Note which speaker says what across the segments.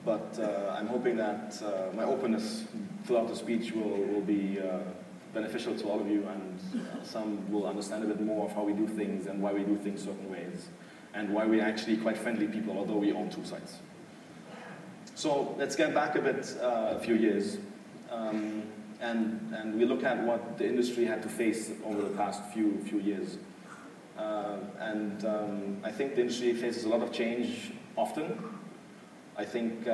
Speaker 1: But I'm hoping that my openness throughout the speech will be beneficial to all of you, and some will understand a bit more of how we do things and why we do things certain ways, and why we're actually quite friendly people, although we own 2 sites. So let's get back a bit, a few years, and we look at what the industry had to face over the past few years. I think the industry faces a lot of change often. I think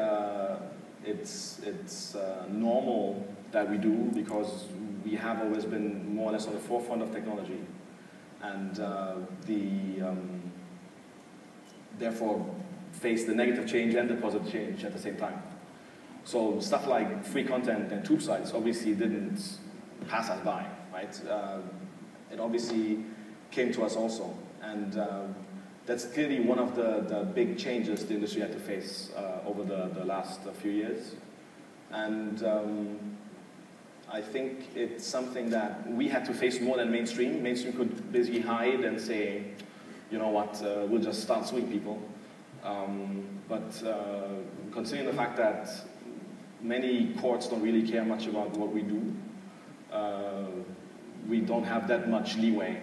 Speaker 1: it's normal that we do, because we have always been more or less on the forefront of technology, and therefore face the negative change and the positive change at the same time. So stuff like free content and tube sites obviously didn't pass us by, right? It obviously came to us also, and that's clearly one of the big changes the industry had to face over the last few years. And I think it's something that we had to face more than mainstream. Mainstream could basically hide and say, you know what, we'll just start suing people. But considering the fact that many courts don't really care much about what we do, we don't have that much leeway,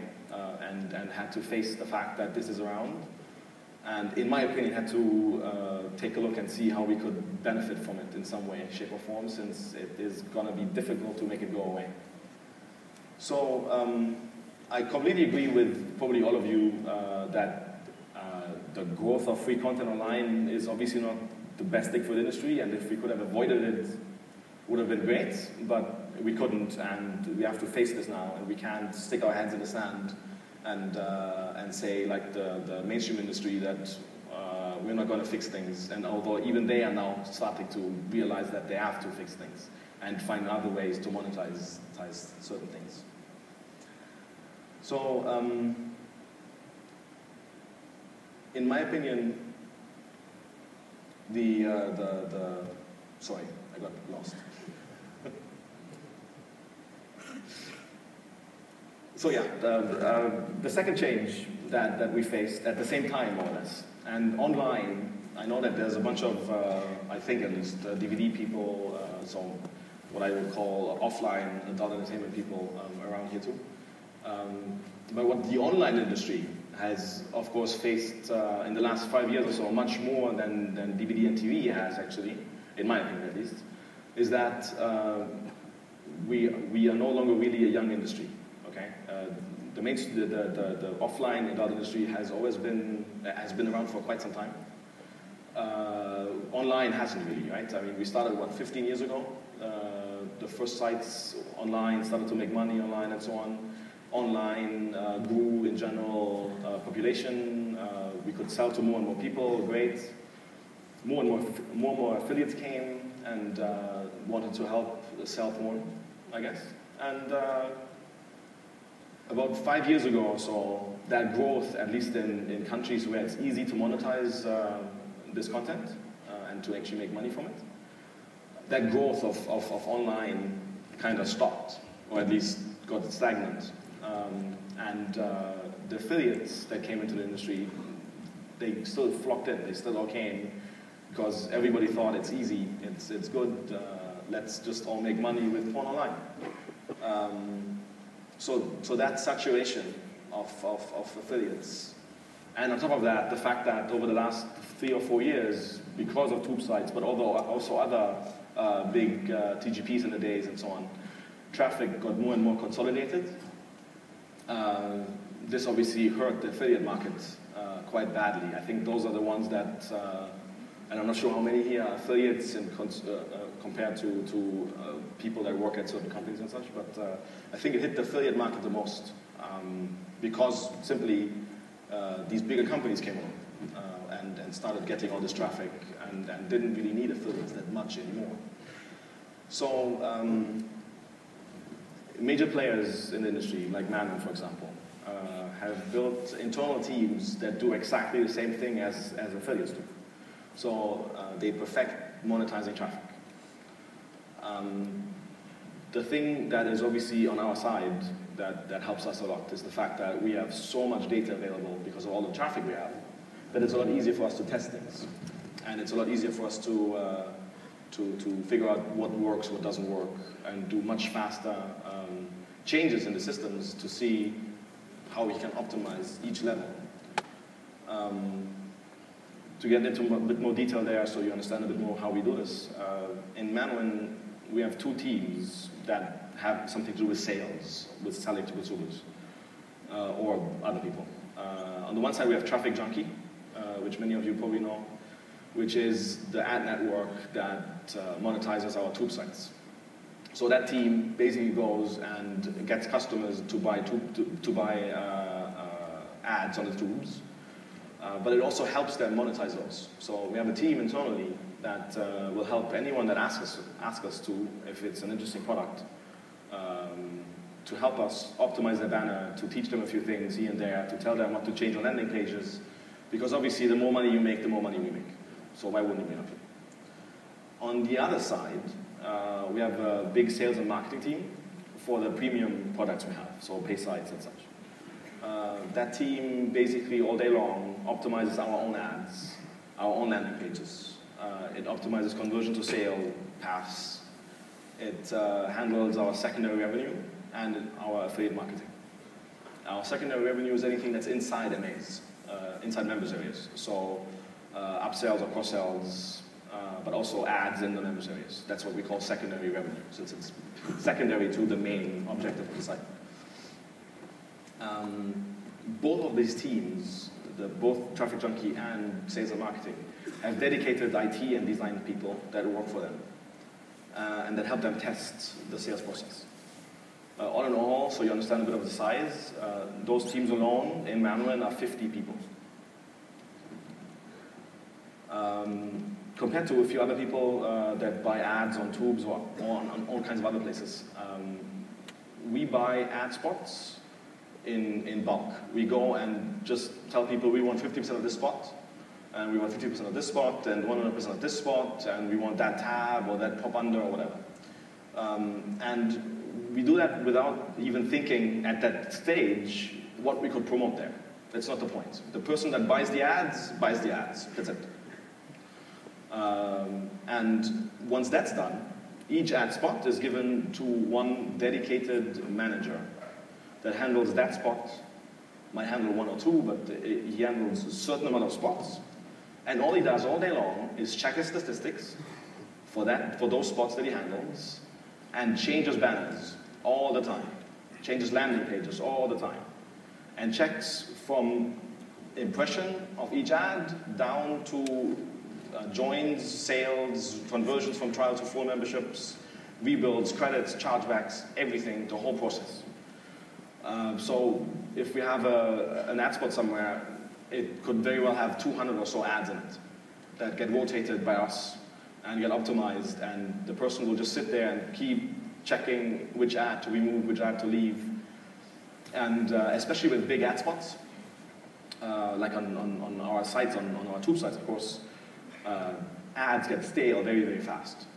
Speaker 1: and had to face the fact that this is around. And in my opinion, had to take a look and see how we could benefit from it in some way, shape or form, since it is going to be difficult to make it go away. So I completely agree with probably all of you that the growth of free content online is obviously not the best thing for the industry, and if we could have avoided it, would have been great, but we couldn't, and we have to face this now, and we can't stick our heads in the sand and say, like the mainstream industry, that we're not going to fix things. And although even they are now starting to realize that they have to fix things and find other ways to monetize certain things. So, in my opinion, sorry, I got lost. So yeah, the second change that we faced at the same time, more or less, and online, I know that there's a bunch of, I think at least, DVD people, so what I would call offline adult entertainment people around here too. But what the online industry has, of course, faced in the last 5 years or so, much more than DVD and TV has, actually, in my opinion at least, is that we are no longer really a young industry. Okay, the offline adult industry has been around for quite some time. Online hasn't really, right? I mean, we started, what, 15 years ago? The first sites online started to make money online and so on. Online grew in general population. We could sell to more and more people, great. More and more affiliates came and wanted to help sell more, I guess. And about 5 years ago or so, that growth, at least in countries where it's easy to monetize this content and to actually make money from it, that growth of online kind of stopped, or at least got stagnant. And the affiliates that came into the industry, they still flocked in, they still all came, because everybody thought it's easy, it's good, let's just all make money with porn online. So that saturation of affiliates, and on top of that, the fact that over the last 3 or 4 years, because of tube sites, but also other big TGPs in the days and so on, traffic got more and more consolidated. This obviously hurt the affiliate market quite badly. I think those are the ones that, and I'm not sure how many here are affiliates compared to people that work at certain companies and such, but I think it hit the affiliate market the most because simply these bigger companies came along and started getting all this traffic and didn't really need affiliates that much anymore. So major players in the industry, like Manwin, for example, have built internal teams that do exactly the same thing as affiliates do. So they perfect monetizing traffic. The thing that is obviously on our side that helps us a lot is the fact that we have so much data available because of all the traffic we have, that it's a lot easier for us to test things And it's a lot easier for us to figure out what works, what doesn't work, and do much faster changes in the systems to see how we can optimize each level. To get into a bit more detail there so you understand a bit more how we do this, in Manwin we have two teams that have something to do with sales, with selling to consumers, or other people. On the one side we have Traffic Junkie, which many of you probably know, which is the ad network that monetizes our tube sites. So that team basically goes and gets customers to buy ads on the tubes, but it also helps them monetize those. So we have a team internally that will help anyone that asks us to, if it's an interesting product, to help us optimize their banner, to teach them a few things here and there, to tell them what to change on landing pages, because obviously the more money you make, the more money we make. So why wouldn't we help you? On the other side, we have a big sales and marketing team for the premium products we have, so pay sites and such. That team basically all day long optimizes our own ads, our own landing pages. It optimizes conversion to sale paths. It handles our secondary revenue and our affiliate marketing. Our secondary revenue is anything that's inside MAs, inside members areas. So upsells or cross-sells, but also ads in the members areas. That's what we call secondary revenue, since it's secondary to the main objective of the site. Both of these teams, both Traffic Junkie and Sales and Marketing, have dedicated IT and design people that work for them and that help them test the sales process. All in all, so you understand a bit of the size, those teams alone in Manwin are 50 people. Compared to a few other people that buy ads on tubes or on all kinds of other places, we buy ad spots in bulk. We go and just tell people we want 50% of this spot, and we want 50% of this spot, and 100% of this spot, and we want that tab or that pop under or whatever. And we do that without even thinking at that stage what we could promote there. That's not the point. The person that buys the ads, that's it. And once that's done, each ad spot is given to one dedicated manager that handles that spot. Might handle one or two, but he handles a certain amount of spots. And all he does all day long is check his statistics for those spots that he handles, and changes banners all the time, changes landing pages all the time, and checks from impression of each ad down to joins, sales, conversions from trial to full memberships, rebuilds, credits, chargebacks, everything, the whole process. So if we have an ad spot somewhere, it could very well have 200 or so ads in it that get rotated by us and get optimized, and the person will just sit there and keep checking which ad to remove, which ad to leave. And especially with big ad spots, like on our sites, on our tube sites, of course, ads get stale very, very fast.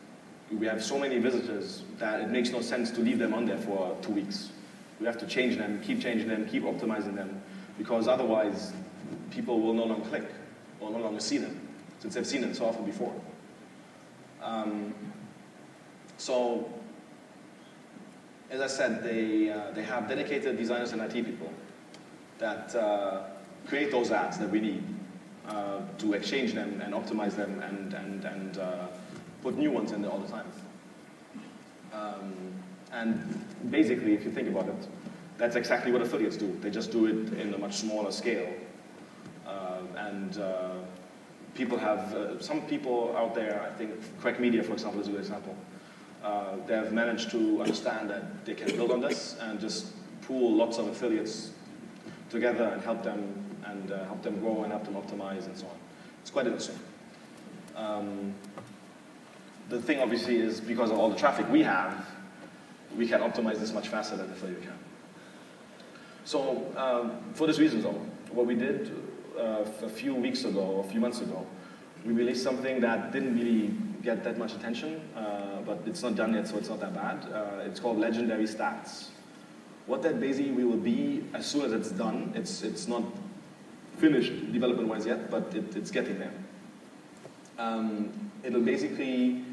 Speaker 1: We have so many visitors that it makes no sense to leave them on there for 2 weeks. We have to change them, keep changing them, keep optimizing them, because otherwise people will no longer click or no longer see them, since they've seen them so often before. So, as I said, they have dedicated designers and IT people that create those ads that we need to exchange them and optimize them and put new ones in there all the time. And basically, if you think about it, that's exactly what affiliates do. They just do it in a much smaller scale. People have, some people out there, I think Crack Media, for example, is a good example. They have managed to understand that they can build on this and just pool lots of affiliates together and help them grow and help them optimize and so on. It's quite interesting. The thing obviously is, because of all the traffic we have, we can optimize this much faster than the affiliate can. So for this reason though, what we did a few weeks ago, or a few months ago, we released something that didn't really get that much attention, but it's not done yet, so it's not that bad. It's called Legendary Stats. What that basically will be, as soon as it's done, it's not finished development-wise yet, but it's getting there. It'll basically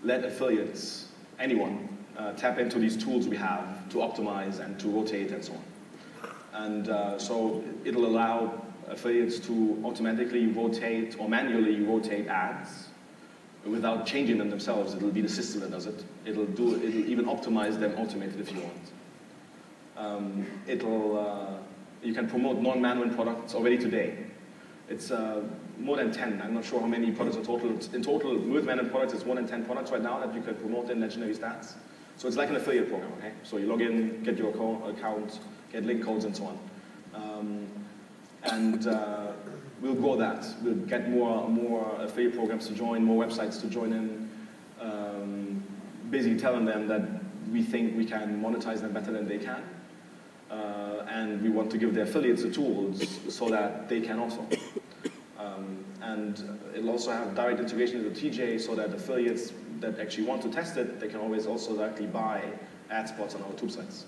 Speaker 1: let affiliates, anyone, tap into these tools we have to optimize and to rotate and so on. And so it'll allow affiliates to automatically rotate or manually rotate ads without changing them themselves. It'll be the system that does it. It'll even optimize them automated if you want. You can promote non-Manwin products already today. It's more than 10. I'm not sure how many products in total. In total, with Manwin products, it's more than 10 products right now that you can promote in Legendary Stats. So it's like an affiliate program, okay? So you log in, get your account, get link codes and so on. We'll grow that. We'll get more affiliate programs to join, more websites to join in, basically telling them that we think we can monetize them better than they can. And we want to give the affiliates the tools so that they can also. And it'll also have direct integration with the TJ so that affiliates that actually want to test it, they can always also directly buy ad spots on our tube sites.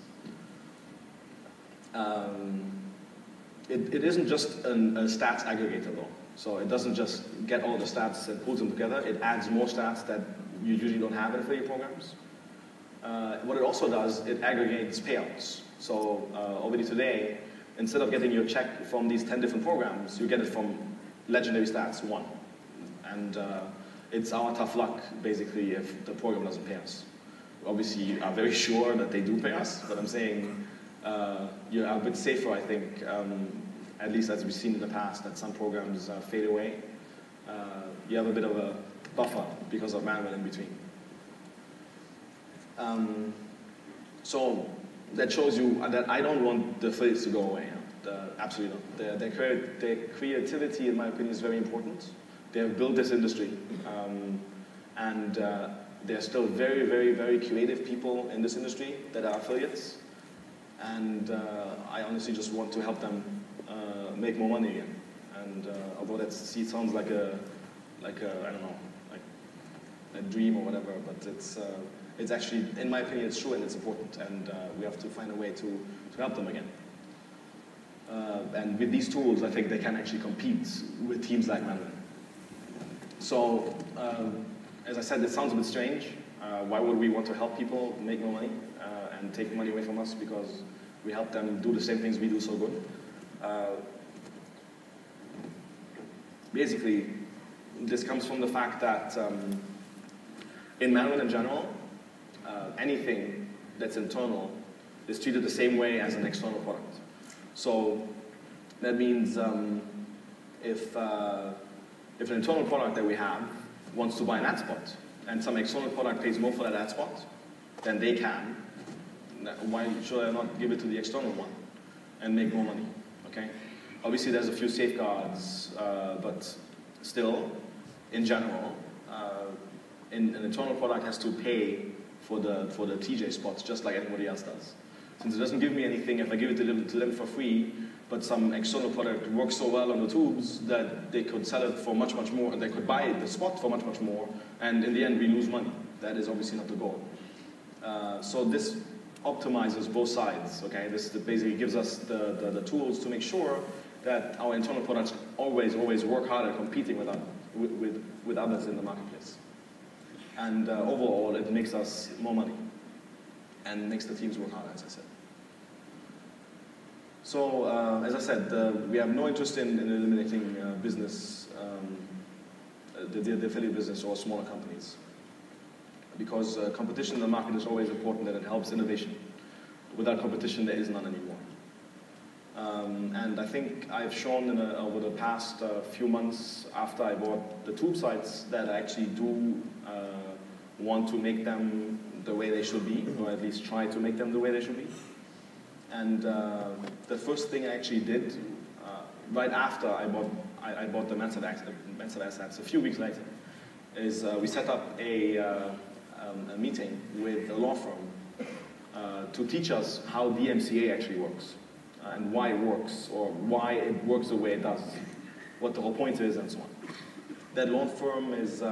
Speaker 1: It isn't just a stats aggregator though. So it doesn't just get all the stats and pulls them together. It adds more stats that you usually don't have in affiliate programs. What it also does, it aggregates payouts. So already today, instead of getting your check from these 10 different programs, you get it from Legendary Stats 1. And it's our tough luck, basically, if the program doesn't pay us. Obviously, you are very sure that they do pay us, but I'm saying you're a bit safer, I think, at least as we've seen in the past, that some programs fade away. You have a bit of a buffer because of Manwin in between. So that shows you that I don't want the affiliates to go away. Absolutely not. Their creativity, in my opinion, is very important. They have built this industry, and there are still very, very, very creative people in this industry that are affiliates. And I honestly just want to help them make more money again. And although that sounds like a I don't know, like a dream or whatever, but it's actually, in my opinion, it's true and it's important. And we have to find a way to help them again. And with these tools, I think they can actually compete with teams like Manwin. So, as I said, it sounds a bit strange. Why would we want to help people make more money and take money away from us because we help them do the same things we do so good? Basically, this comes from the fact that in Manwin in general, anything that's internal is treated the same way as an external product. So that means if an internal product that we have wants to buy an ad spot, and some external product pays more for that ad spot than they can, why should I not give it to the external one and make more money? Okay. Obviously, there's a few safeguards, but still, in general, an internal product has to pay for the TJ spots just like anybody else does. Since it doesn't give me anything if I give it to them for free, but some external product works so well on the tubes that they could sell it for much, much more, they could buy the spot for much, much more, and in the end we lose money. That is obviously not the goal. So this optimizes both sides, okay? This basically gives us the tools to make sure that our internal products always work harder competing with others in the marketplace. And overall, it makes us more money and makes the teams work harder, as I said. So, as I said, we have no interest in eliminating business, the affiliate business or smaller companies. Because competition in the market is always important and it helps innovation. Without competition, there is none anymore. And I think I've shown over the past few months after I bought the tube sites that I actually do want to make them the way they should be, or at least try to make them the way they should be. And the first thing I actually did, right after I bought the Mensa assets, a few weeks later, is we set up a meeting with a law firm to teach us how DMCA actually works, and why it works, or why it works the way it does, what the whole point is, and so on. That law firm is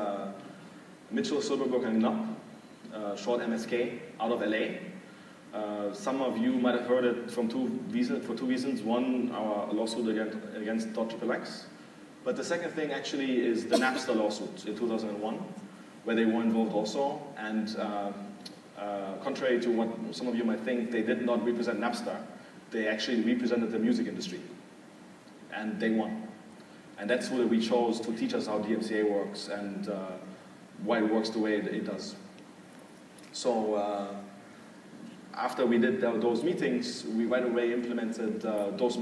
Speaker 1: Mitchell, Silverberg, and Knapp, short MSK, out of LA. Some of you might have heard it for two reasons. One, our lawsuit against .xxx, But the second thing actually is the Napster lawsuit in 2001, where they were involved also. And contrary to what some of you might think, they did not represent Napster. They actually represented the music industry. And they won. And that's who we chose to teach us how DMCA works and why it works the way it does. So after we did those meetings, we right away implemented those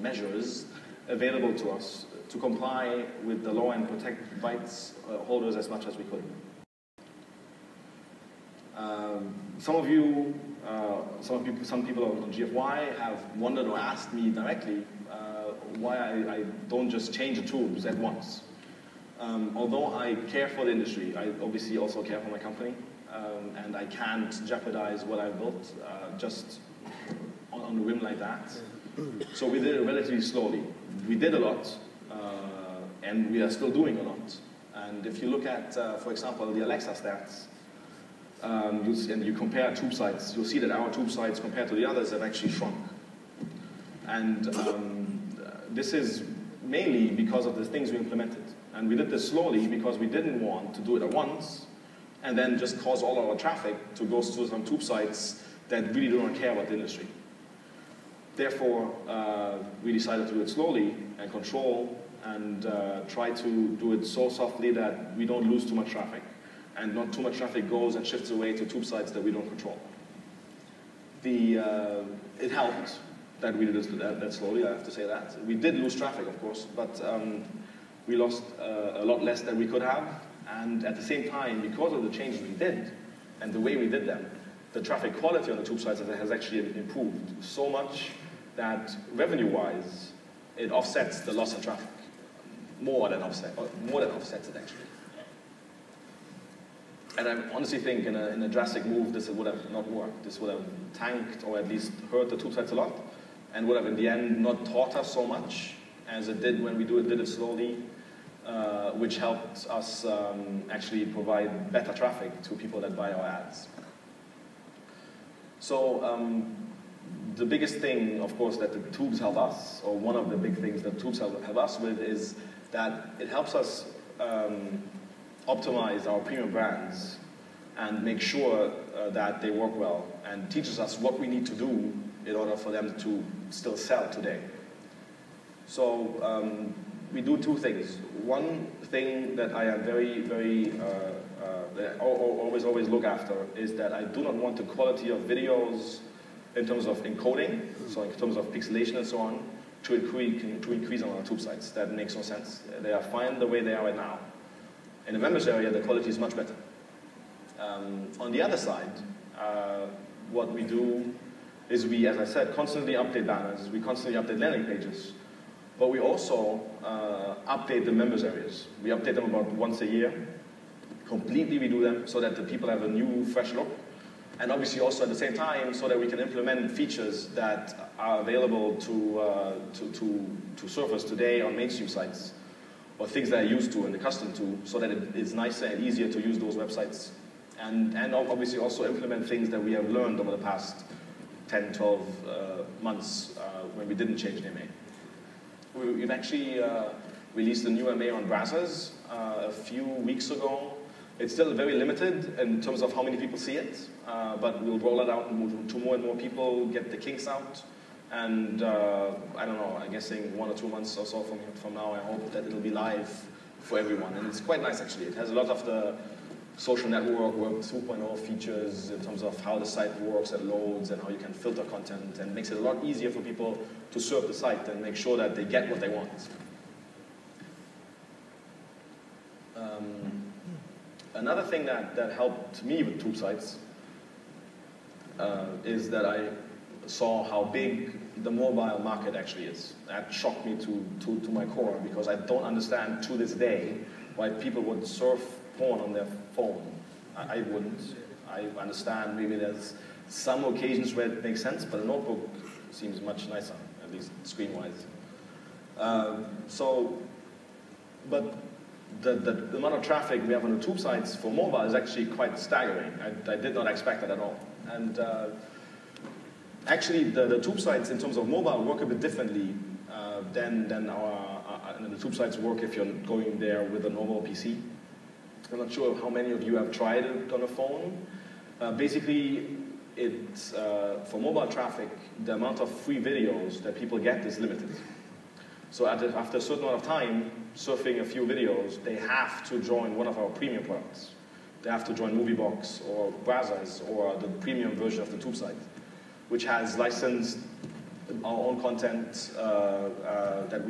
Speaker 1: measures available to us to comply with the law and protect rights holders as much as we could. Some people on GFY have wondered or asked me directly why I don't just change the tubes at once. Although I care for the industry, I obviously also care for my company, and I can't jeopardize what I've built just on a whim like that. So we did it relatively slowly. We did a lot, and we are still doing a lot. And if you look at, for example, the Alexa stats, and you compare tube sites, you'll see that our tube sites compared to the others have actually shrunk. And this is mainly because of the things we implemented. And we did this slowly because we didn't want to do it at once and then just cause all our traffic to go to some tube sites that really don't care about the industry. Therefore, we decided to do it slowly and control and try to do it so softly that we don't lose too much traffic and not too much traffic goes and shifts away to tube sites that we don't control. It helped that we did that slowly, I have to say that. We did lose traffic, of course, but we lost a lot less than we could have. And at the same time, because of the changes we did and the way we did them, the traffic quality on the tube sites has actually improved so much that revenue-wise, it offsets the loss in traffic. More than offsets it, actually. And I honestly think in a drastic move, this would have not worked. This would have tanked or at least hurt the tube sites a lot and would have in the end not taught us so much as it did when we did it slowly, which helped us actually provide better traffic to people that buy our ads. So the biggest thing, of course, that the tubes help us, or one of the big things that tubes help us with is that it helps us optimize our premium brands and make sure that they work well and teaches us what we need to do in order for them to still sell today. So we do two things. One thing that I am that I always look after is that I do not want the quality of videos in terms of encoding, so in terms of pixelation and so on, to increase on our tube sites. That makes no sense. They are fine the way they are right now. In the members area, the quality is much better. On the other side, what we do is we, as I said, constantly update banners, we constantly update landing pages, but we also update the members areas. We update them about once a year, completely redo them so that the people have a new, fresh look, and obviously also at the same time so that we can implement features that are available to surface today on mainstream sites, or things that are used to and accustomed to, so that it's nicer and easier to use those websites. And obviously also implement things that we have learned over the past 10, 12 months when we didn't change the MA. We've actually released a new MA on browsers a few weeks ago. It's still very limited in terms of how many people see it, but we'll roll it out to more and more people, get the kinks out. And I don't know, I'm guessing 1 or 2 months or so from now, I hope that it'll be live for everyone. And it's quite nice, actually. It has a lot of the social network Web 2.0 features in terms of how the site works and loads and how you can filter content, and makes it a lot easier for people to surf the site and make sure that they get what they want. Another thing that helped me with tube sites is that I saw how big the mobile market actually is. That shocked me to my core, because I don't understand to this day why people would surf porn on their phone. I wouldn't. I understand maybe there's some occasions where it makes sense, but a notebook seems much nicer, at least screen-wise. But the amount of traffic we have on the tube sites for mobile is actually quite staggering. I did not expect that at all. And actually, the tube sites in terms of mobile work a bit differently then the tube sites work if you're going there with a normal PC. I'm not sure how many of you have tried it on a phone. Basically, it's, for mobile traffic, the amount of free videos that people get is limited. So after a certain amount of time, surfing a few videos, they have to join one of our premium products. They have to join MovieBox or Browsers or the premium version of the tube site, which has licensed our own content that we